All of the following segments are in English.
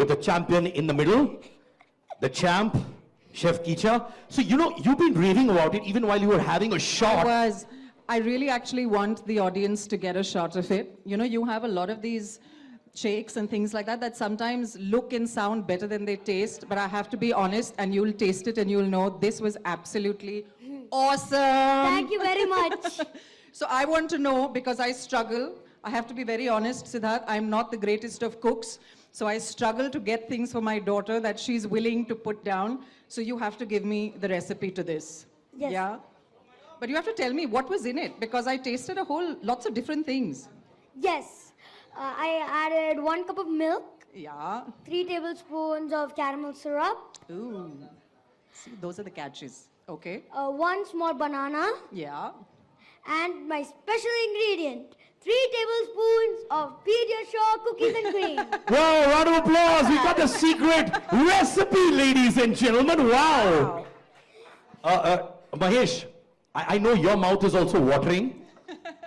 with the champion in the middle, the champ, Chef Kicha. So, you know, you've been raving about it even while you were having a shot. I really actually want the audience to get a shot of it. You know, you have a lot of these shakes and things like that that sometimes look and sound better than they taste, but I have to be honest, and you'll taste it and you'll know this was absolutely awesome. Thank you very much. So I want to know, because I struggle, I have to be very honest, Siddharth, I'm not the greatest of cooks, so I struggle to get things for my daughter that she's willing to put down. So you have to give me the recipe to this. Yes. Yeah? But you have to tell me what was in it, because I tasted lots of different things. Yes. I added 1 cup of milk. Yeah. 3 tablespoons of caramel syrup. Ooh. See, those are the catches. Okay. 1 small banana. Yeah. And my special ingredient, 3 tablespoons of Pedia cookies and cream. Wow, round of applause. We got the secret recipe, ladies and gentlemen. Wow. Mahesh, I know your mouth is also watering.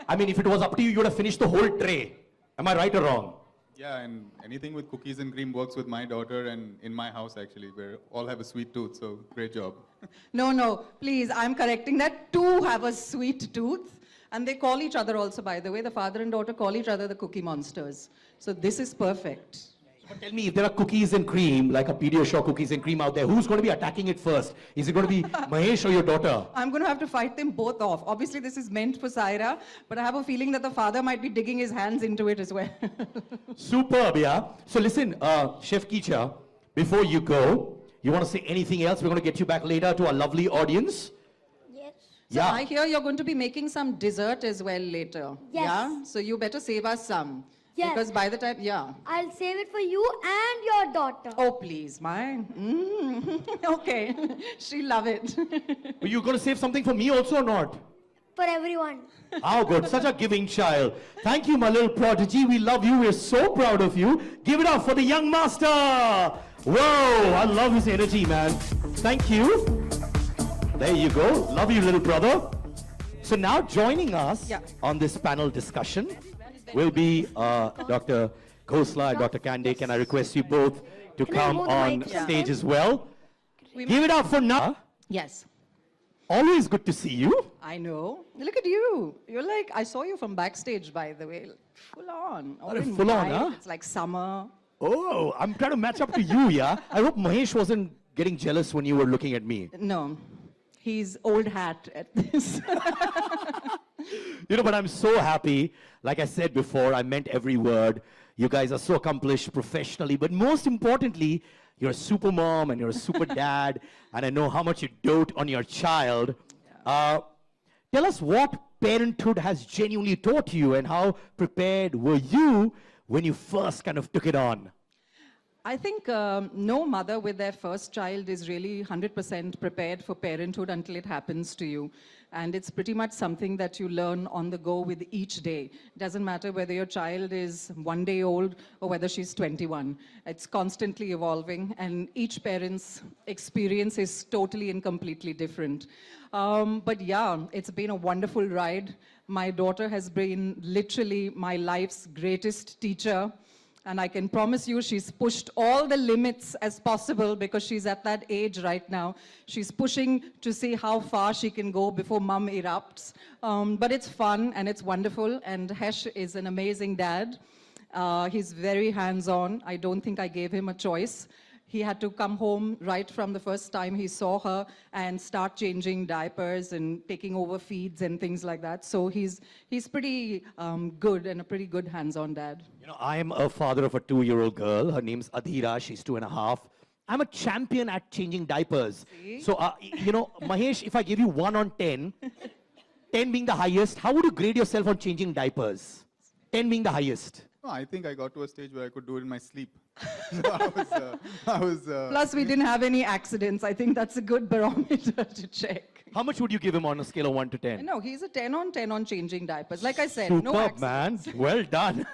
I mean, if it was up to you, you would have finished the whole tray. Am I right or wrong? Yeah, and anything with cookies and cream works with my daughter and in my house, actually. We all have a sweet tooth, so great job. No, please, I'm correcting that. 2 have a sweet tooth. And they call each other also, by the way. The father and daughter call each other the cookie monsters. So this is perfect. But tell me, if there are cookies and cream, like a Pediasure cookies and cream out there, who's going to be attacking it first? Is it going to be Mahesh or your daughter? I'm going to have to fight them both off. Obviously, this is meant for Saira, but I have a feeling that the father might be digging his hands into it as well. Superb, yeah. So listen, Chef Kicha, before you go, you want to say anything else? We're going to get you back later to our lovely audience. Yes. So I hear you're going to be making some dessert as well later. Yes. Yeah? So you better save us some. Yes. Because by the time, I'll save it for you and your daughter. Oh, please, okay. She'll love it. Are you going to save something for me also or not? For everyone. How good. Such a giving child. Thank you, my little prodigy. We love you. We're so proud of you. Give it up for the young master. Whoa, I love his energy, man. Thank you. There you go. Love you, little brother. So now joining us on this panel discussion will be Dr. Khosla and Dr. Kande. Can I request you both to come on stage as well? Give it up for now. Yes. Always good to see you. I know. Look at you. You're like, I saw you from backstage, by the way. Full on. All in full on, white. huh? It's like summer. Oh, I'm trying to match up to you, yeah? I hope Mahesh wasn't getting jealous when you were looking at me. No. He's old hat at this. You know, but I'm so happy. Like I said before, I meant every word. You guys are so accomplished professionally, but most importantly, you're a super mom and you're a super dad, and I know how much you dote on your child. Tell us what parenthood has genuinely taught you, and how prepared were you when you first kind of took it on? I think no mother with their first child is really 100% prepared for parenthood until it happens to you. And it's pretty much something that you learn on the go with each day. It doesn't matter whether your child is 1 day old or whether she's 21. It's constantly evolving, and each parent's experience is totally and completely different. But yeah, it's been a wonderful ride. My daughter has been literally my life's greatest teacher. And I can promise you she's pushed all the limits as possible, because she's at that age right now. She's pushing to see how far she can go before mom erupts. But it's fun and it's wonderful. And Hesh is an amazing dad. He's very hands-on. I don't think I gave him a choice. He had to come home right from the first time he saw her and start changing diapers and taking over feeds and things like that. So he's pretty good, and a pretty good hands-on dad. You know, I am a father of a 2-year-old girl. Her name's Adhira. She's 2.5. I'm a champion at changing diapers. See? So, you know, Mahesh, if I give you 1 on 10, 10 being the highest, how would you grade yourself on changing diapers? 10 being the highest. No, I think I got to a stage where I could do it in my sleep. Plus, we didn't have any accidents. I think that's a good barometer to check. How much would you give him on a scale of 1 to 10? No, he's a 10 on 10 on changing diapers. Like I said, Superb, no accidents. man. Well done.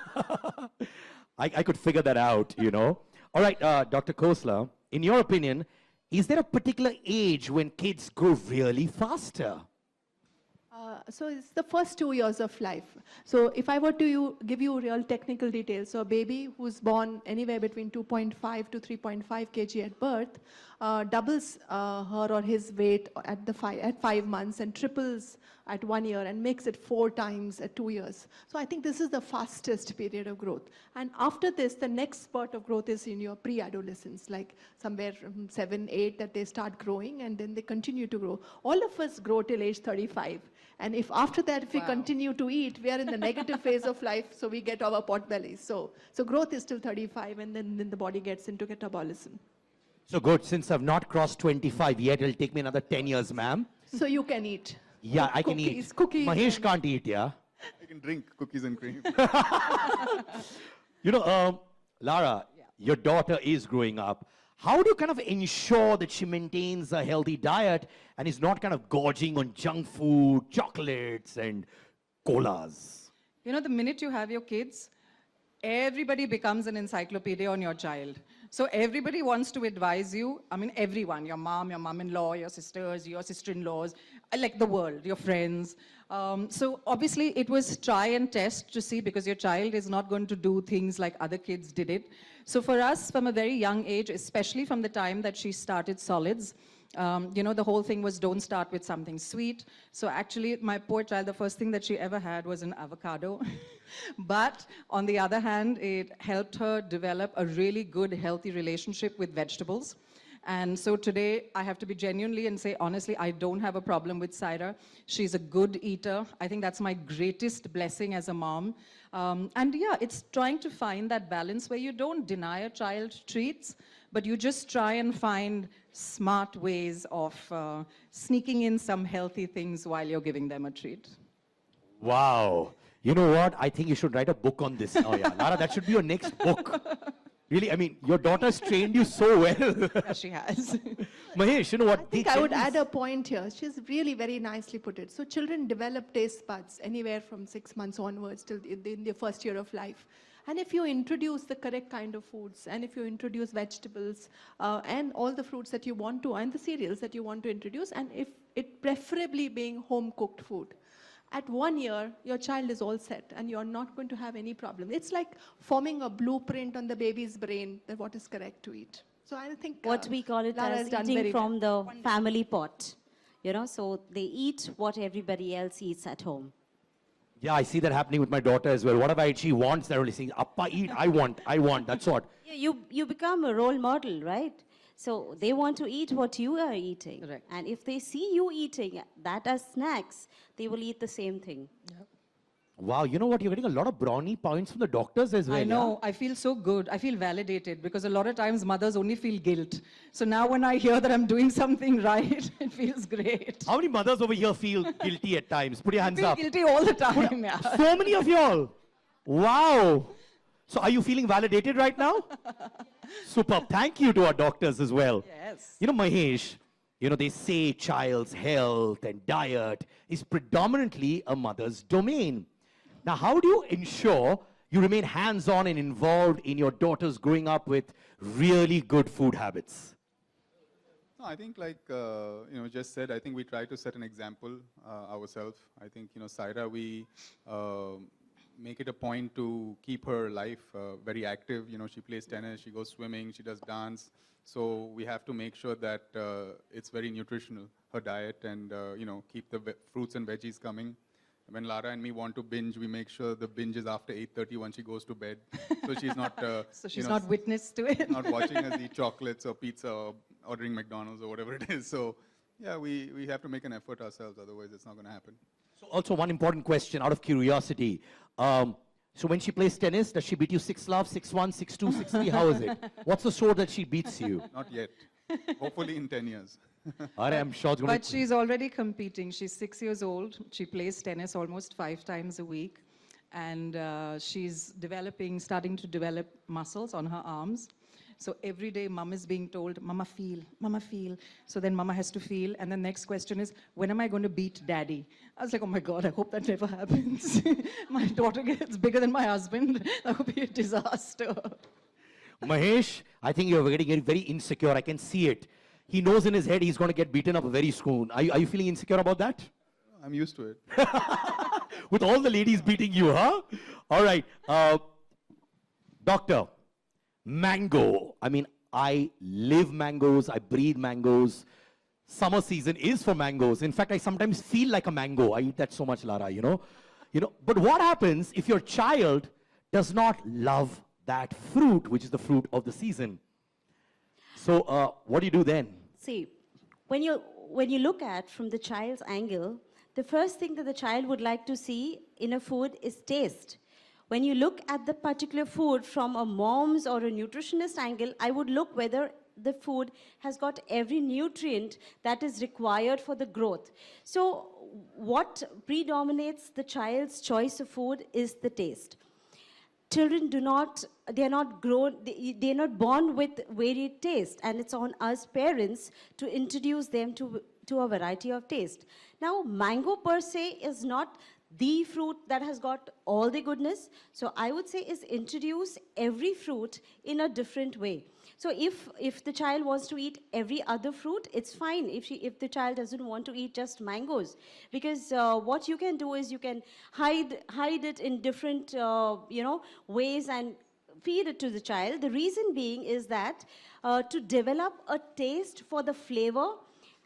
I could figure that out, you know. All right, Dr. Khosla, in your opinion, is there a particular age when kids grow really faster? So it's the first 2 years of life. So if I were to give you real technical details, so a baby who's born anywhere between 2.5 to 3.5 kg at birth doubles her or his weight at 5 months and triples at 1 year and makes it 4 times at 2 years. So I think this is the fastest period of growth. And after this, the next spurt of growth is in your pre-adolescence, like somewhere from 7, 8 that they start growing and then they continue to grow. All of us grow till age 35. And if after that, if we continue to eat, we are in the negative phase of life, so we get our pot bellies. So growth is till 35 and then the body gets into catabolism. So good, since I've not crossed 25 yet, it'll take me another 10 years, ma'am. So you can eat. Yeah, I can eat. Cookies. Mahesh can't eat, yeah? I can drink cookies and cream. You know, Lara, your daughter is growing up. How do you kind of ensure that she maintains a healthy diet and is not kind of gorging on junk food, chocolates, and colas? You know, the minute you have your kids, everybody becomes an encyclopedia on your child. So everybody wants to advise you. I mean, everyone, your mom-in-law, your sisters, your sister-in-laws, like the world, your friends. So obviously it was try and test to see, because your child is not going to do things like other kids did it. So for us, from a very young age, especially from the time that she started solids, you know, the whole thing was don't start with something sweet. So actually, my poor child, the first thing that she ever had was an avocado. But on the other hand, it helped her develop a really good, healthy relationship with vegetables. And so today, I have to be genuinely and say, honestly, I don't have a problem with Saira. She's a good eater. I think that's my greatest blessing as a mom. And yeah, it's trying to find that balance where you don't deny a child treats, but you just try and find smart ways of sneaking in some healthy things while you're giving them a treat. Wow. You know what? I think you should write a book on this now, yeah. Lara, that should be your next book. Really, I mean, your daughter's trained you so well. Yeah, she has. Mahesh, you know what? I think I would add a point here. She's really very nicely put it. So children develop taste buds anywhere from 6 months onwards till in their first year of life. And if you introduce the correct kind of foods, and if you introduce vegetables, and all the fruits that you want to, and the cereals that you want to introduce, and if it preferably being home-cooked food, at 1 year, your child is all set and you're not going to have any problem. It's like forming a blueprint on the baby's brain that what is correct to eat. So I think what we call it Lara as has done eating very from well. the family pot. You know, so they eat what everybody else eats at home. Yeah, I see that happening with my daughter as well. Whatever she wants, they're only saying, Appa, eat, I want, that's what. Yeah, you become a role model, right? So they want to eat what you are eating. Correct. And if they see you eating that as snacks, they will eat the same thing. Yep. Wow, you know what? You're getting a lot of brownie points from the doctors as well. I know, I feel so good. I feel validated because a lot of times mothers only feel guilt. So now when I hear that I'm doing something right, it feels great. How many mothers over here feel guilty at times? Put your hands I up. feel guilty all the time, yeah. So many of y'all. Wow. So are you feeling validated right now? Superb. Thank you to our doctors as well. Yes. You know, Mahesh, you know, they say child's health and diet is predominantly a mother's domain. Now, how do you ensure you remain hands-on and involved in your daughters growing up with really good food habits? No, I think like, just said, I think we try to set an example ourselves. I think, Saira, we make it a point to keep her life very active. She plays tennis, she goes swimming, she does dance. So we have to make sure that it's very nutritional, her diet, and, keep the fruits and veggies coming. When Lara and me want to binge, we make sure the binge is after 8:30 when she goes to bed. So she's not, so she's not witness to it. not watching us eat chocolates or pizza or ordering McDonald's or whatever it is. So yeah, we have to make an effort ourselves, otherwise it's not going to happen. So also one important question out of curiosity. So when she plays tennis, does she beat you 6-love, 6-1, 6-2, 6-3? How is it? What's the score that she beats you? Not yet. Hopefully in 10 years. I'm sure it's going But she's already competing. She's 6 years old. She plays tennis almost 5 times a week. And she's starting to develop muscles on her arms. So every day, mom is being told, Mama, feel, Mama, feel. So then mama has to feel. And the next question is, when am I going to beat daddy? I was like, oh my God, I hope that never happens. My daughter gets bigger than my husband. That would be a disaster. Mahesh, I think you're getting very insecure. I can see it. He knows in his head he's going to get beaten up very soon. Are you feeling insecure about that? I'm used to it. With all the ladies beating you, huh? All right. Doctor, mango. I mean, I live mangoes. I breathe mangoes. Summer season is for mangoes. In fact, I sometimes feel like a mango. I eat that so much, Lara, you know. But what happens if your child does not love that fruit, which is the fruit of the season? So what do you do then? See, when you look at from the child's angle, the first thing that the child would like to see in a food is taste. When you look at the particular food from a mom's or a nutritionist angle, I would look whether the food has got every nutrient that is required for the growth. So what predominates the child's choice of food is the taste. Children they're not born with varied taste, and it's on us parents to introduce them to a variety of taste. Now, mango per se is not the fruit that has got all the goodness. So I would say is introduce every fruit in a different way. So if the child wants to eat every other fruit, it's fine if the child doesn't want to eat just mangoes. Because what you can do is you can hide it in different ways and feed it to the child. The reason being is that to develop a taste for the flavor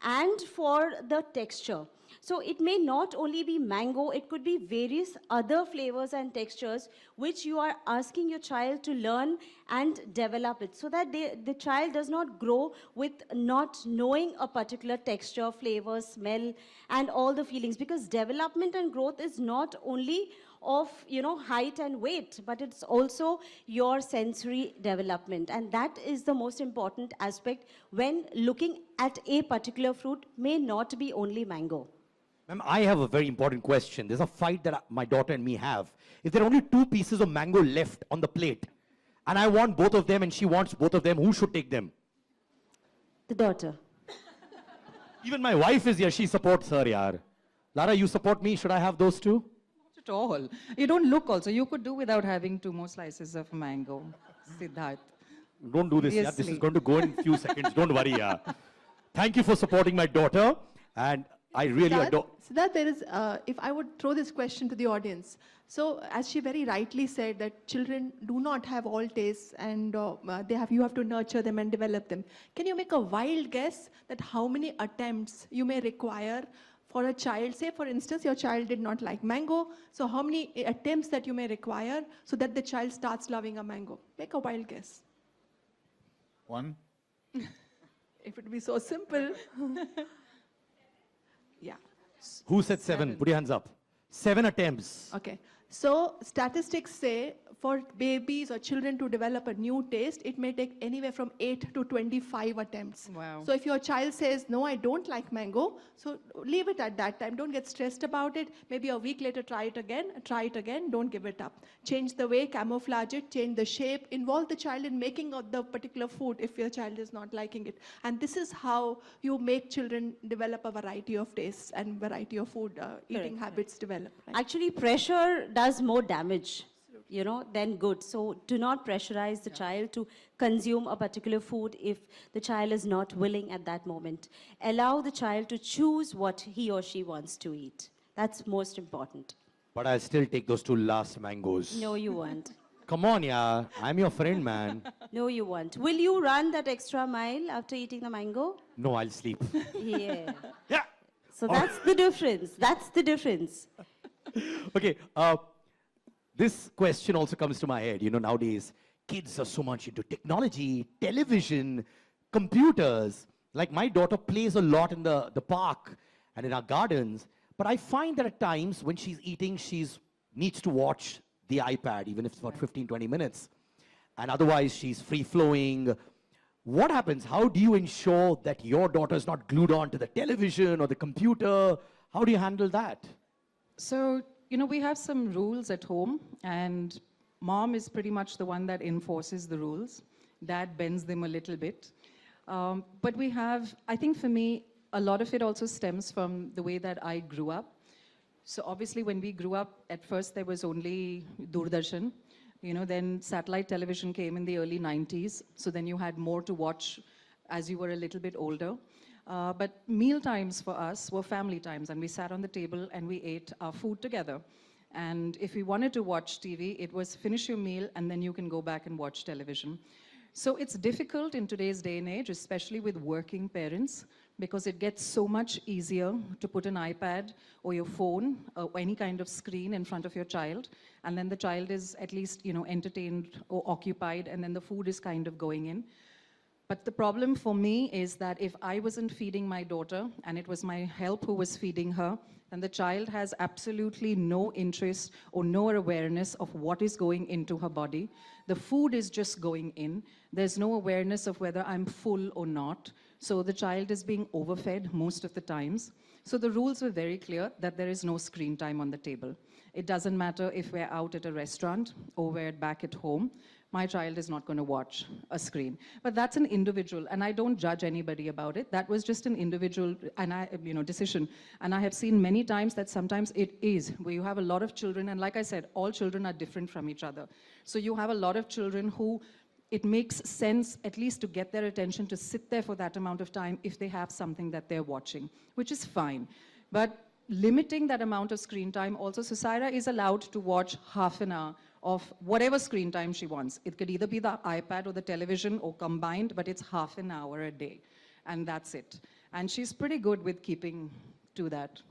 and for the texture. So it may not only be mango, it could be various other flavors and textures which you are asking your child to learn and develop it, so that the child does not grow with not knowing a particular texture, flavor, smell, and all the feelings. Because development and growth is not only of height and weight, but it's also your sensory development, and that is the most important aspect when looking at a particular fruit, may not be only mango. Ma'am, I have a very important question. There's a fight that my daughter and me have. If there are only 2 pieces of mango left on the plate, and I want both of them and she wants both of them, who should take them? The daughter. Even my wife is here. She supports her, yaar. Lara, you support me. Should I have those 2? Not at all. You don't look also. You could do without having 2 more slices of mango, Siddharth. Don't do this, yaar. This is going to go in a few seconds. Don't worry, yaar. Thank you for supporting my daughter. And I really adore. So that there is, if I would throw this question to the audience. So as she very rightly said that children do not have all tastes, and you have to nurture them and develop them. Can you make a wild guess that how many attempts you may require for a child? Say for instance, your child did not like mango. So how many attempts that you may require so that the child starts loving a mango? Make a wild guess. 1. If it would be so simple. Yeah. Who said 7? Put your hands up. 7 attempts. Okay. So statistics say for babies or children to develop a new taste, it may take anywhere from 8 to 25 attempts. Wow. So if your child says, no, I don't like mango, so leave it at that time. Don't get stressed about it. Maybe a week later, try it again, don't give it up. Change the way, camouflage it, change the shape, involve the child in making of the particular food if your child is not liking it. And this is how you make children develop a variety of tastes and variety of food eating habits develop. Right? Actually, pressure does more damage, than good. So do not pressurize the child to consume a particular food if the child is not willing at that moment. Allow the child to choose what he or she wants to eat. That's most important. But I'll still take those 2 last mangoes. No, you won't. Come on, yeah. I'm your friend, man. No, you won't. Will you run that extra mile after eating the mango? No, I'll sleep. Yeah. Yeah. So that's the difference. That's the difference. Okay. This question also comes to my head. Nowadays, kids are so much into technology, television, computers. Like my daughter plays a lot in the park and in our gardens. But I find that at times when she's eating, needs to watch the iPad, even if it's about 15, 20 minutes. And otherwise, she's free-flowing. What happens? How do you ensure that your daughter is not glued on to the television or the computer? How do you handle that? So, we have some rules at home, and mom is pretty much the one that enforces the rules. Dad bends them a little bit. But we have, I think for me, a lot of it also stems from the way that I grew up. So obviously when we grew up, at first there was only Doordarshan. Then satellite television came in the early 90s. So then you had more to watch as you were a little bit older. But meal times for us were family times, and we sat on the table and we ate our food together. And if we wanted to watch TV, it was finish your meal and then you can go back and watch television. So it's difficult in today's day and age, especially with working parents, because it gets so much easier to put an iPad or your phone or any kind of screen in front of your child, and then the child is at least, entertained or occupied, and then the food is kind of going in. But the problem for me is that if I wasn't feeding my daughter and it was my help who was feeding her, then the child has absolutely no interest or no awareness of what is going into her body. The food is just going in. There's no awareness of whether I'm full or not. So the child is being overfed most of the times. So the rules were very clear that there is no screen time on the table. It doesn't matter if we're out at a restaurant or we're back at home. My child is not going to watch a screen. But that's an individual, and I don't judge anybody about it. That was just an individual decision. And I have seen many times that sometimes it is, where you have a lot of children, and like I said, all children are different from each other. So you have a lot of children who it makes sense at least to get their attention to sit there for that amount of time if they have something that they're watching, which is fine. But limiting that amount of screen time also, so Saira is allowed to watch half an hour of whatever screen time she wants. It could either be the iPad or the television or combined, but it's half an hour a day. And that's it. And she's pretty good with keeping to that.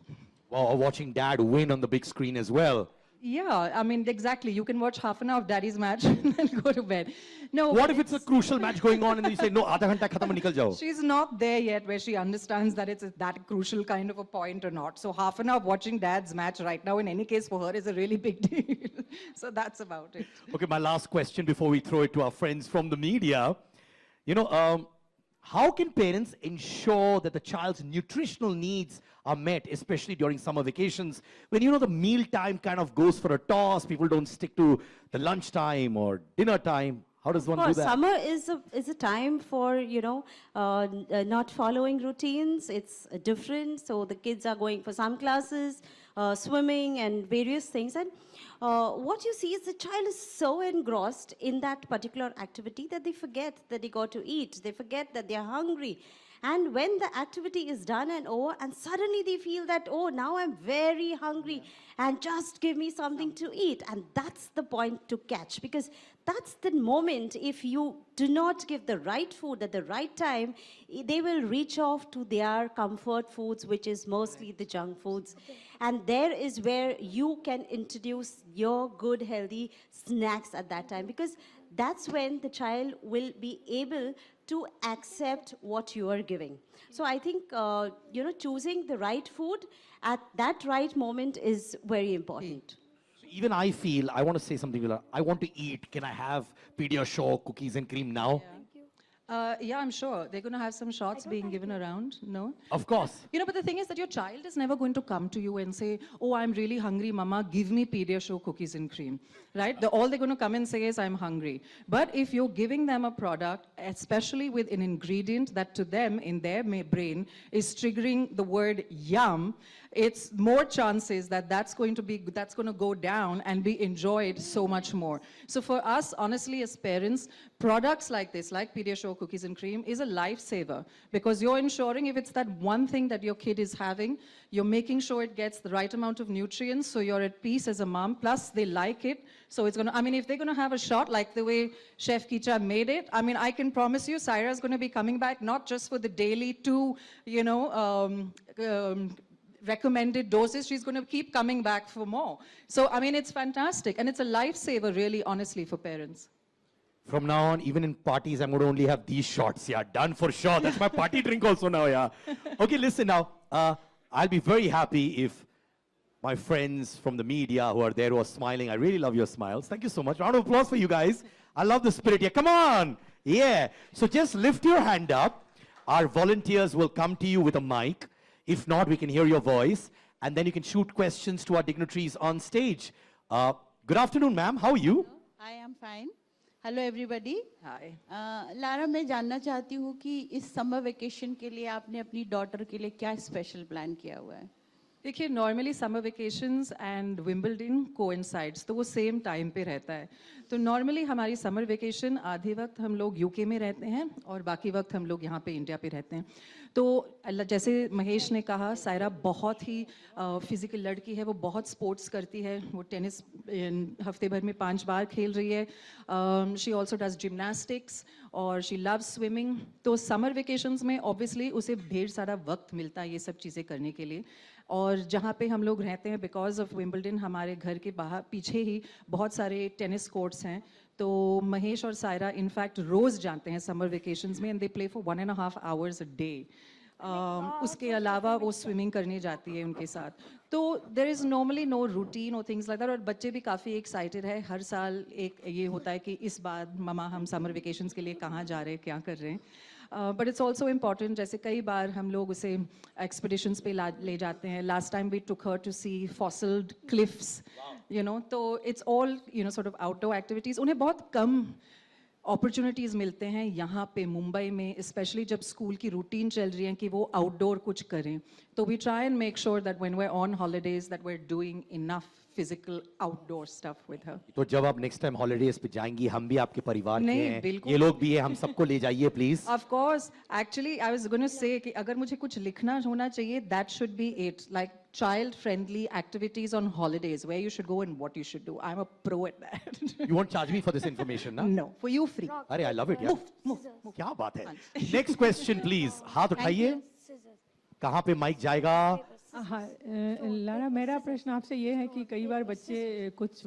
Wow, or watching dad win on the big screen as well. Yeah, I mean, exactly. You can watch half an hour of daddy's match and then go to bed. No. What if it's a crucial match going on and then you say, no, आधा घंटा खत्म निकल जाओ? She's not there yet where she understands that it's that crucial kind of a point or not. So half an hour of watching dad's match right now, in any case for her, is a really big deal. So that's about it. Okay, my last question before we throw it to our friends from the media. How can parents ensure that the child's nutritional needs are met, especially during summer vacations, when the meal time kind of goes for a toss, people don't stick to the lunch time or dinner time? How does one do that? Summer is a time for, not following routines. It's different. So the kids are going for some classes, swimming and various things. And what you see is the child is so engrossed in that particular activity that they forget that they got to eat. They forget that they're hungry. And when the activity is done and over, and suddenly they feel that, oh, now I'm very hungry, and just give me something to eat. And that's the point to catch, because that's the moment, if you do not give the right food at the right time, they will reach off to their comfort foods, which is mostly the junk foods. And there is where you can introduce your good, healthy snacks at that time, because that's when the child will be able to accept what you are giving. So I think, choosing the right food at that right moment is very important. So even I feel, I want to say something, Vila. I want to eat. Can I have Pediasure cookies and cream now? Yeah, I'm sure. They're going to have some shots being given around, no? Of course. But the thing is that your child is never going to come to you and say, oh, I'm really hungry, mama, give me Pediasure cookies and cream, right? All they're going to come and say is, I'm hungry. But if you're giving them a product, especially with an ingredient that to them, in their brain, is triggering the word yum, it's more chances that that's going to go down and be enjoyed so much more. So for us, honestly, as parents, products like this, like Pediasure cookies and cream, is a lifesaver, because you're ensuring if it's that one thing that your kid is having, you're making sure it gets the right amount of nutrients, so you're at peace as a mom, plus they like it. So it's going to, if they're going to have a shot like the way Chef Kicha made it, I can promise you, Saira's going to be coming back not just for the daily 2, recommended doses. She's going to keep coming back for more. So, it's fantastic. And it's a lifesaver, really, honestly, for parents. From now on, even in parties, I'm going to only have these shots. Yeah, done for sure. That's my party drink also now, yeah. Okay, listen now. I'll be very happy if my friends from the media who are there who are smiling, I really love your smiles. Thank you so much. Round of applause for you guys. I love the spirit here. Come on. Yeah. So just lift your hand up. Our volunteers will come to you with a mic. If not, we can hear your voice. And then you can shoot questions to our dignitaries on stage. Good afternoon, ma'am. How are you? I am fine. Hello, everybody. Hi. Lara, मैं जानना चाहती हूँ कि इस summer vacation के लिए आपने अपनी डॉटर के लिए क्या स्पेशल प्लान किया हुआ है? देखिए normally summer vacations and Wimbledon coincides, तो वो सेम टाइम पे रहता है। तो नॉर्मली हमारी समर वेकेशन आधे वक्त हम लोग यूके में रहते हैं और बाकी वक्त हम लोग यहाँ पे इंडिया पे रहते हैं। तो जैसे महेश ने कहा, सायरा बहुत ही फिजिकल लड़की है, वो बहुत स्पोर्ट्स करती है, वो टेनिस हफ्ते भर में 5 बार खेल रही है। शी ऑल्सो डज जिम्नास्टिक्स और शी लव स्विमिंग। तो समर वेकेशंस में ऑब्वियसली उसे ढेर सारा वक्त मिलता है ये सब चीज़ें करने के लिए। और जहाँ पे हम लोग रहते हैं, बिकॉज ऑफ विंबलडन, हमारे घर के बाहर पीछे ही बहुत सारे टेनिस कोर्ट्स हैं। तो महेश और सायरा इनफैक्ट रोज़ जाते हैं समर वेकेशंस में, and they play for 1.5 hours a day. उसके अलावा वो स्विमिंग करने जाती है उनके साथ। तो there is normally no routine or things like that. और बच्चे भी काफ़ी एक्साइटेड है, हर साल एक ये होता है कि इस बार ममा हम समर वेकेशंस के लिए कहाँ जा रहे हैं, क्या कर रहे हैं। बट इट्स ऑल्सो इम्पॉर्टेंट, जैसे कई बार हम लोग उसे एक्सपीडिशंस पे ले जाते हैं। Last time we took her to see fossiled cliffs, you know. तो it's all you know sort of outdoor activities. उन्हें बहुत कम अपॉर्चुनिटीज़ मिलते हैं यहाँ पे मुंबई में, स्पेशली जब स्कूल की रूटीन चल रही है कि वो आउटडोर कुछ करें। तो we try and make sure that when we are on holidays that we are doing enough physical outdoor stuff with her. तो जब आप नेक्स्ट टाइम हॉलीडेज पे जाएंगी, हम भी आपके परिवार के नहीं, हैं, बिल्कुल। ये लोग भी हैं, हम सबको ले जाइए please. Of course, actually, I was going to say कि अगर मुझे कुछ लिखना होना चाहिए, that should be it. Like child-friendly activities on holidays, where you should go and what you should do. I'm a pro at that. You won't charge me for this information, ना? No, for you free. अरे I love it यार। क्या बात है। Next question please, हाथ उठाइए। कहाँ पे माइक जाएगा? हाँ, लारा, मेरा प्रश्न आपसे ये है कि कई बार बच्चे कुछ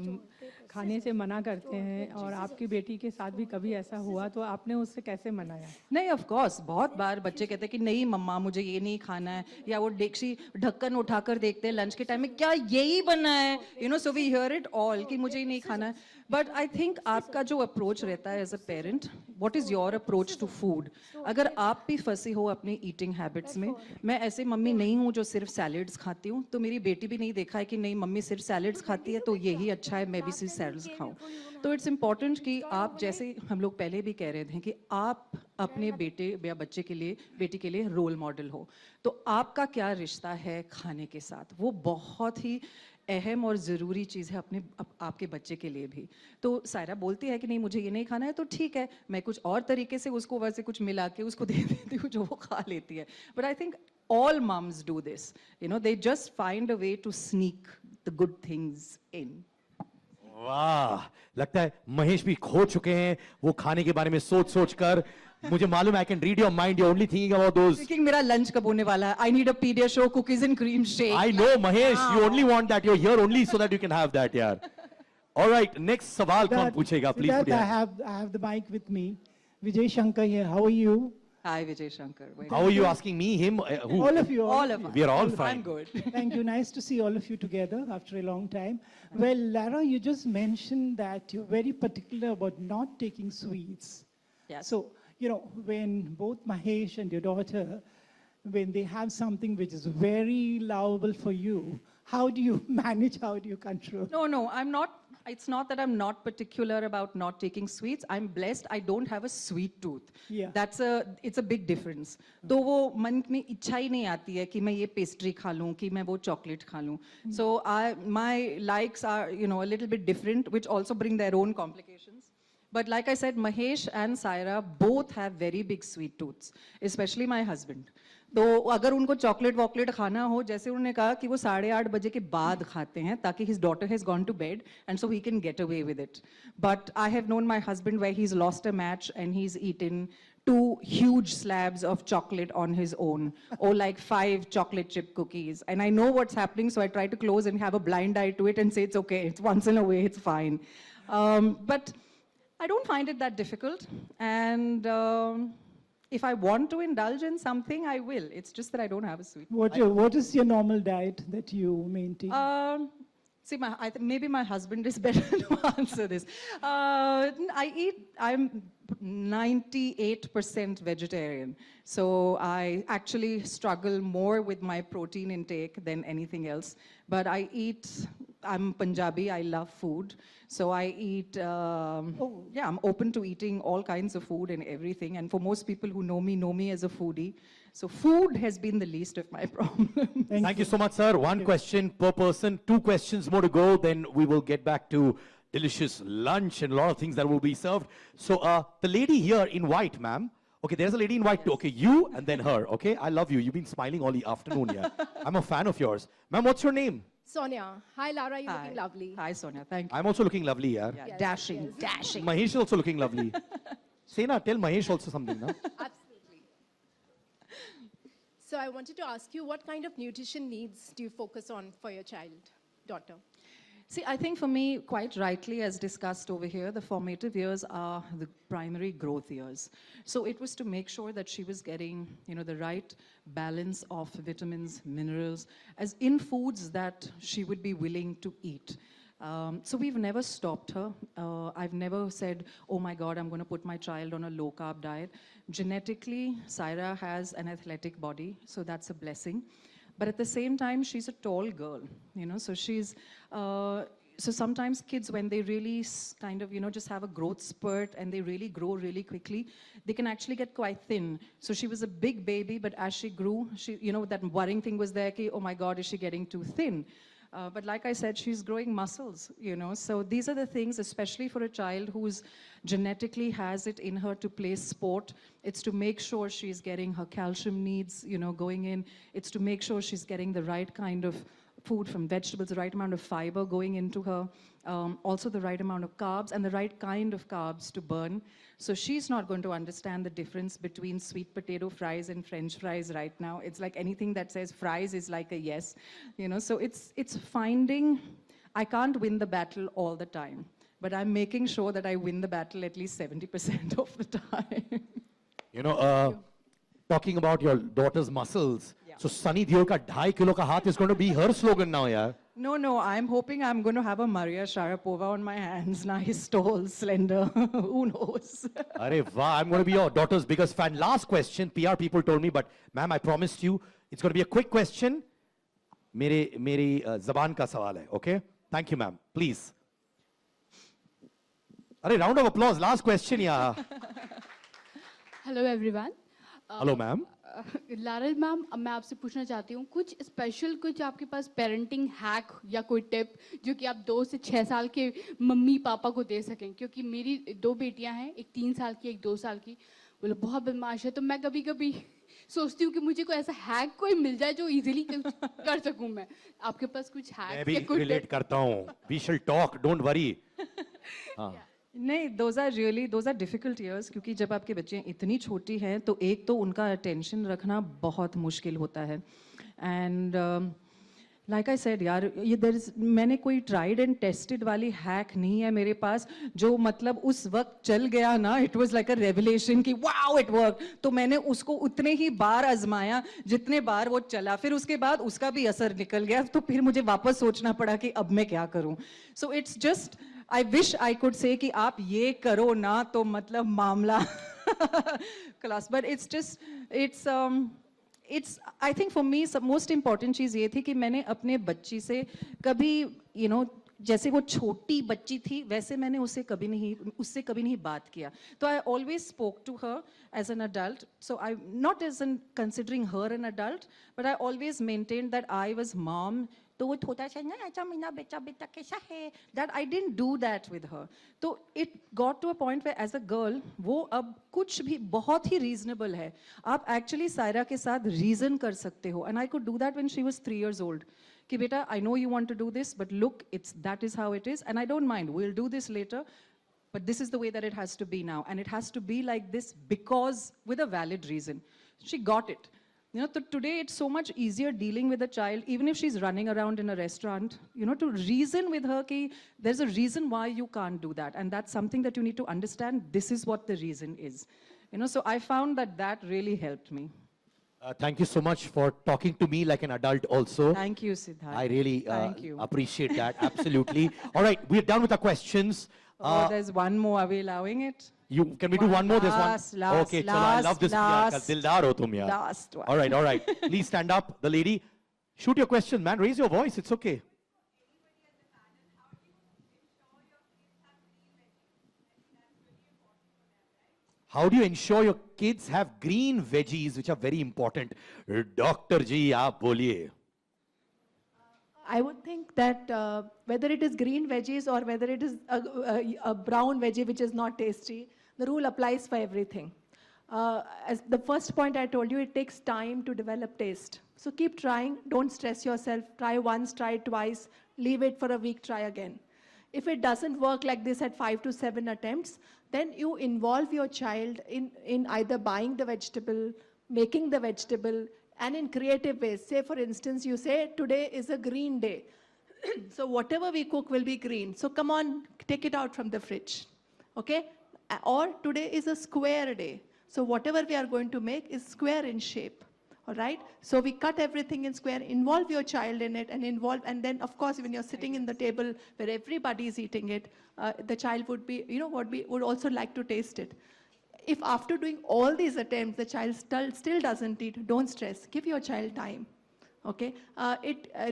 खाने से मना करते हैं, और आपकी बेटी के साथ भी कभी ऐसा हुआ, तो आपने उससे कैसे मनाया? नहीं, ऑफ कोर्स बहुत बार बच्चे कहते हैं कि नहीं मम्मा मुझे ये नहीं खाना है, या वो डेक्शी ढक्कन उठाकर देखते हैं लंच के टाइम में, क्या यही बना है, you know. So we hear it all कि मुझे ही नहीं खाना है। बट आई थिंक आपका जो अप्रोच रहता है as a parent, what is your approach to food. अगर आप भी फंसी हो अपनी ईटिंग हैबिट्स में, मैं ऐसे मम्मी नहीं हूँ जो सिर्फ सैलेड्स खाती हूँ, तो मेरी बेटी भी नहीं देखा है कि नहीं मम्मी सिर्फ सैलेड्स खाती है तो यही अच्छा है, मैं भी सिर्फ सैलेड्स खाऊं। तो इट्स इम्पॉर्टेंट कि आप, जैसे हम लोग पहले भी कह रहे थे, कि आप अपने बेटे या बच्चे के लिए, बेटी के लिए रोल मॉडल हो। तो आपका क्या रिश्ता है खाने के साथ, वो बहुत ही अहम और ज़रूरी चीज़ है अपने आपके बच्चे के लिए भी। तो सायरा बोलती है कि नहीं मुझे ये नहीं खाना है, तो ठीक है, मैं कुछ और तरीके से उसको वैसे कुछ मिला के उसको दे देती हूँ जो वो खा लेती है। But I think all moms do this, you know, they just find a way to sneak the good things in. वाह, लगता है महेश भी खो चुके हैं वो खाने के बारे में सोच कर। मुझे मालूम है, I can read your mind, you're only thinking about those. Thinking मेरा लंच कब होने वाला है, I need a Pedia show cookies and cream shake. I know Mahesh, you only want that, you're here only so that you can have that यार। All right, next सवाल कौन पूछेगा, please put your hand. I have the mic with me. Vijay Shankar here. How are you? Hi Vijay Shankar. How are you asking me, him, who? All of you. All of us. We are all fine. I'm good. Thank you. Nice to see all of you together after a long time. Well, Lara, you just mentioned that you're very particular about not taking sweets. Yes. So, you know, when both Mahesh and your daughter, when they have something which is very lovable for you, how do you manage, how do you control? No, I'm not. It's not that I'm not particular about not taking sweets. I'm blessed. I don't have a sweet tooth. Yeah. It's a big difference. तो वो मन में इच्छा ही नहीं आती है कि मैं ये पेस्ट्री खा लूँ, कि मैं वो चॉकलेट खा लूँ. So my likes are, you know, a little bit different, which also bring their own complications. But like I said, Mahesh and Saira both have very big sweet tooths, especially my husband. तो अगर उनको chocolate वॉकलेट खाना हो, जैसे उन्होंने कहा कि वो 8:30 बजे के बाद खाते हैं ताकि his daughter has gone to bed and so he can get away with it. But I have known my husband where he's lost a match and he's eaten 2 huge slabs of chocolate on his own, or like 5 chocolate chip cookies. And I know what's happening, so I try to close and have a blind eye to it and say it's okay, it's once in a way, it's fine. But I don't find it that difficult. And if I want to indulge in something, I will. It's just that I don't have a sweet. What is your normal diet that you maintain? See, maybe my husband is better to answer this. I'm 98% vegetarian. So I actually struggle more with my protein intake than anything else. But I eat I'm Punjabi, I love food. So I eat, yeah, I'm open to eating all kinds of food and everything. And for most people who know me as a foodie. So food has been the least of my problem. Thank you so much, sir. One question per person, 2 questions more to go. Then we will get back to delicious lunch and a lot of things that will be served. So the lady here in white, ma'am. Okay, there's a lady in white too. Okay, you and then her. Okay, I love you. You've been smiling all the afternoon here. I'm a fan of yours. Ma'am, what's your name? Sonia. Hi, Lara. You're Hi. looking lovely. Hi, Sonia. Thank you. I'm also looking lovely, yeah. Yeah, Yes, dashing, yes. dashing. Mahesh is also looking lovely. Sena, tell Mahesh also something, no? Absolutely. So I wanted to ask you, what kind of nutrition needs do you focus on for your daughter? See, I think for me, quite rightly, as discussed over here, the formative years are the primary growth years. So it was to make sure that she was getting, the right balance of vitamins, minerals, as in foods that she would be willing to eat. So we've never stopped her. I've never said, oh my God, I'm going to put my child on a low-carb diet. Genetically, Saira has an athletic body, so that's a blessing. But at the same time, she's a tall girl, so she's, so sometimes kids, when they really kind of, just have a growth spurt and they really grow really quickly, they can actually get quite thin. So she was a big baby, but as she grew, that worrying thing was there, oh my God, is she getting too thin? But like I said, she's growing muscles, So these are the things, especially for a child who's genetically has it in her to play sport. It's to make sure she's getting her calcium needs, going in. It's to make sure she's getting the right kind of food from vegetables, the right amount of fiber going into her, also the right amount of carbs and the right kind of carbs to burn. So she's not going to understand the difference between sweet potato fries and French fries right now. It's like anything that says fries is like a yes, So it's finding, I can't win the battle all the time, but I'm making sure that I win the battle at least 70% of the time. Talking about your daughter's muscles, so Sunny Deol ka 2.5 kilo ka haath is going to be her slogan now, yeah. No, I'm hoping I'm going to have a Maria Sharapova on my hands. Nice, tall, slender, who knows? Arey wow, I'm going to be your daughter's biggest fan. Last question, PR people told me, but ma'am, I promised you, it's going to be a quick question. Meri zaban ka sawal hai, okay? Thank you, ma'am. Please. Arey, round of applause. Last question, yeah. Hello, everyone. Hello, ma'am. Lara ma'am, अब मैं आपसे पूछना चाहती हूँ कुछ special, कुछ आपके पास parenting hack या कोई टिप जो कि आप 2 से 6 साल के मम्मी पापा को दे सकें, क्योंकि मेरी 2 बेटियां हैं, एक 3 साल की, एक 2 साल की, वो लोग बहुत बदमाश है, तो मैं कभी कभी सोचती हूँ कि मुझे कोई ऐसा हैक कोई मिल जाए जो इजीली कर सकूँ मैं. आपके पास कुछ हैक मैं भी रिलेट करता हूँ. We shall talk, don't worry. नहीं, those are difficult years, क्योंकि जब आपके बच्चे इतनी छोटी हैं तो एक तो उनका attention रखना बहुत मुश्किल होता है. And like I said, यार, मैंने कोई tried and tested वाली hack नहीं है मेरे पास, जो मतलब उस वक्त चल गया ना, it was like a revelation कि wow, it worked. तो मैंने उसको उतने ही बार आजमाया जितने बार वो चला, फिर उसके बाद उसका भी असर निकल गया, तो फिर मुझे वापस सोचना पड़ा कि अब मैं क्या करूं. So it's just, I wish I could say कि आप ये करो ना तो मतलब मामला class, but it's just, it's I think for me most important चीज़ ये थी कि मैंने अपने बच्ची से कभी जैसे वो छोटी बच्ची थी वैसे मैंने उससे कभी नहीं बात किया. तो I always spoke to her as an adult, so I not as in considering her an adult, but I always maintained that I was mom. तो वो थोड़ा सा ना अच्छा मेरा बेटा कैसा है, that I didn't do that with her. तो it got to a point where as a girl वो अब कुछ भी बहुत ही reasonable है. आप actually सायरा के साथ reason कर सकते हो, and I could do that when she was 3 years old. कि बेटा, I know you want to do this, but look, that is how it is, and I don't mind. We'll do this later, but this is the way that it has to be now, and it has to be like this because with a valid reason. She got it. Today it's so much easier dealing with a child, even if she's running around in a restaurant, to reason with her ki there's a reason why you can't do that. And that's something that you need to understand. This is what the reason is. So I found that really helped me. Thank you so much for talking to me like an adult also. Thank you, Siddharth. I really Thank you. appreciate that, absolutely. All right, we're done with our questions. There's one more. Are we allowing it? Can we do one more? There's one. Last, Okay, chalo, I love this. Dildar ho tum yaar. Last one. All right. Please stand up, the lady. Shoot your question, man. Raise your voice. It's okay. How do you ensure your kids have green veggies, which are very important? Dr. Ji, aap boliye. I would think that whether it is green veggies or whether it is a brown veggie which is not tasty, the rule applies for everything. As the first point I told you, it takes time to develop taste. So keep trying, don't stress yourself. Try once, try twice, leave it for a week, try again. If it doesn't work like this at 5 to 7 attempts, then you involve your child in either buying the vegetable, making the vegetable, and in creative ways. Say, for instance, you say, today is a green day. So whatever we cook will be green. So come on, take it out from the fridge, okay? Or today is a square day. So whatever we are going to make is square in shape, all right? So we cut everything in square, involve your child in it, and then of course when you're sitting in the table where everybody is eating it, the child would be, would also like to taste it. If after doing all these attempts, the child still doesn't eat, don't stress, give your child time. Okay,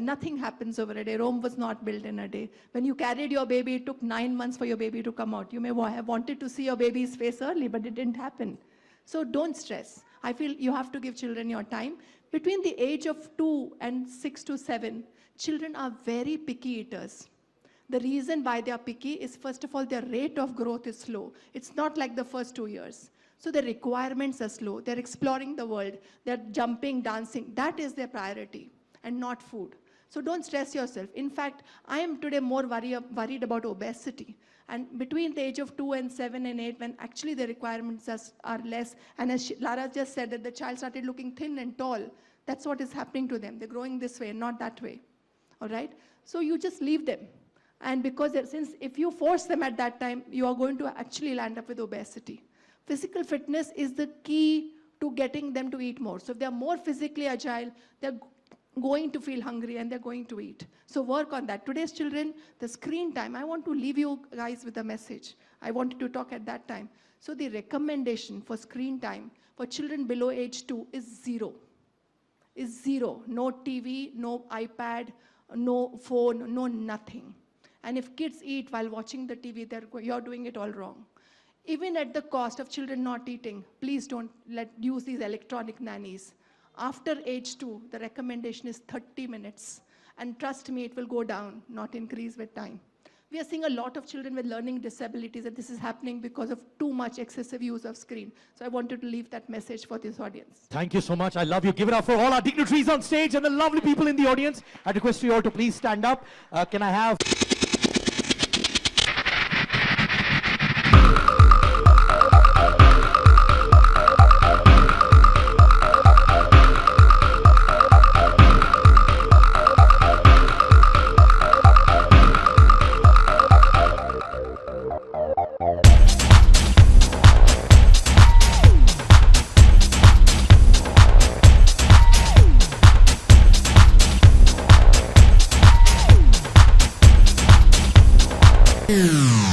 nothing happens over a day. Rome was not built in a day. When you carried your baby, it took 9 months for your baby to come out. You may have wanted to see your baby's face early, but it didn't happen. So don't stress. I feel you have to give children your time. Between the age of 2 and 6 to 7, children are very picky eaters. The reason why they are picky is, first of all, their rate of growth is slow. It's not like the first 2 years. So the requirements are slow. They're exploring the world. They're jumping, dancing. That is their priority, and not food. So don't stress yourself. In fact, I am today more worried about obesity. And between the age of 2 and 7 and 8, when actually the requirements are less, and as Lara just said, that the child started looking thin and tall, that's what is happening to them. They're growing this way, not that way. All right? So you just leave them. And because since if you force them at that time, you are going to actually land up with obesity. Physical fitness is the key to getting them to eat more. So if they're more physically agile, they're going to feel hungry and they're going to eat. So work on that. Today's children, the screen time, I want to leave you guys with a message. I wanted to talk at that time. So the recommendation for screen time for children below age 2 is 0. Is 0. No TV, no iPad, no phone, no nothing. And if kids eat while watching the TV, you're doing it all wrong. Even at the cost of children not eating, please don't use these electronic nannies. After age 2, the recommendation is 30 minutes. And trust me, it will go down, not increase with time. We are seeing a lot of children with learning disabilities, and this is happening because of too much excessive use of screen. So I wanted to leave that message for this audience. Thank you so much. I love you. Give it up for all our dignitaries on stage and the lovely people in the audience. I request you all to please stand up. Can I have... Yeah.